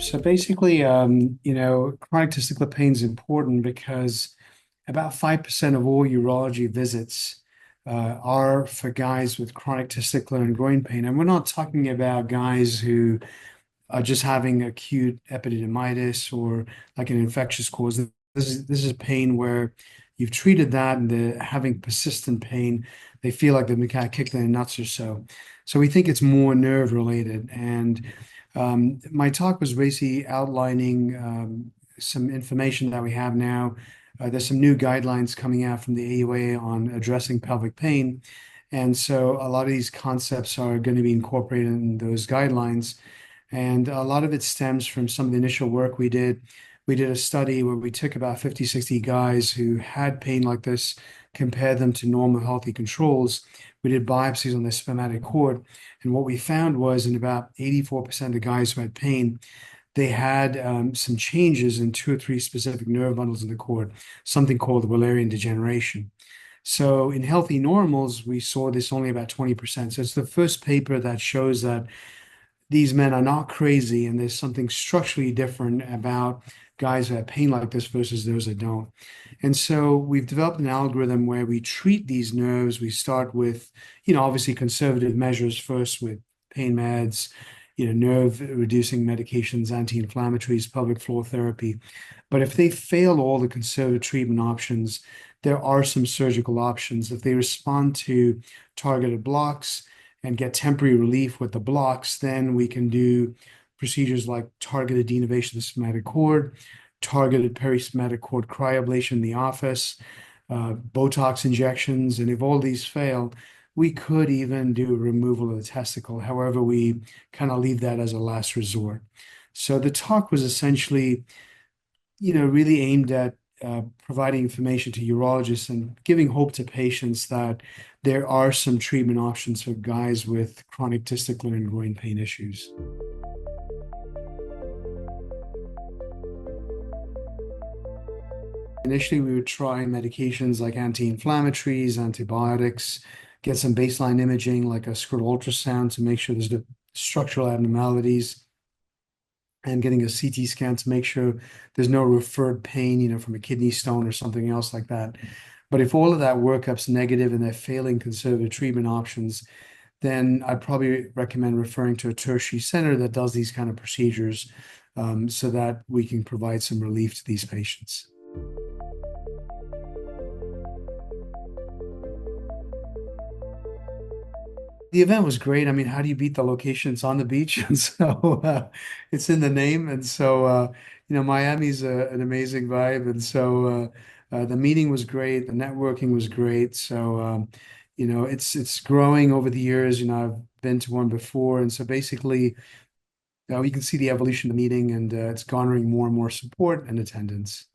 So basically, chronic testicular pain is important because about 5% of all urology visits are for guys with chronic testicular and groin pain. And we're not talking about guys who are just having acute epididymitis or like an infectious cause. This is pain where you've treated that and they're having persistent pain. They feel like they've been kind of kicked in the nuts or so. So we think it's more nerve related. And my talk was basically outlining some information that we have now. There's some new guidelines coming out from the AUA on addressing pelvic pain. And so a lot of these concepts are going to be incorporated in those guidelines. And a lot of it stems from some of the initial work we did. We did a study where we took about 50, 60 guys who had pain like this, compared them to normal healthy controls. We did biopsies on their spermatic cord. And what we found was in about 84% of guys who had pain, they had some changes in two or three specific nerve bundles in the cord, something called Wallerian degeneration. So in healthy normals, we saw this only about 20%. So it's the first paper that shows that these men are not crazy and there's something structurally different about guys who have pain like this versus those that don't. And so we've developed an algorithm where we treat these nerves. We start with, obviously conservative measures first with pain meds, nerve reducing medications, anti-inflammatories, pelvic floor therapy. But if they fail all the conservative treatment options, there are some surgical options. If they respond to targeted blocks and get temporary relief with the blocks, then we can do procedures like targeted denervation of the spermatic cord, targeted perispermatic cord cryoablation in the office, Botox injections. And if all these fail, we could even do removal of the testicle. However, we kind of leave that as a last resort. So the talk was essentially, really aimed at providing information to urologists and giving hope to patients that there are some treatment options for guys with chronic testicular and groin pain issues. Initially, we would try medications like anti-inflammatories, antibiotics, get some baseline imaging like a scrotal ultrasound to make sure there's the structural abnormalities, and getting a CT scan to make sure there's no referred pain, from a kidney stone or something else like that. But if all of that workup's negative and they're failing conservative treatment options, then I'd probably recommend referring to a tertiary center that does these kind of procedures, so that we can provide some relief to these patients. The event was great. I mean, how do you beat the location? It's on the beach, and so it's in the name. And so, Miami's an amazing vibe, and so the meeting was great. The networking was great. So, it's growing over the years. I've been to one before, and so basically, you can see the evolution of the meeting, and it's garnering more and more support and attendance.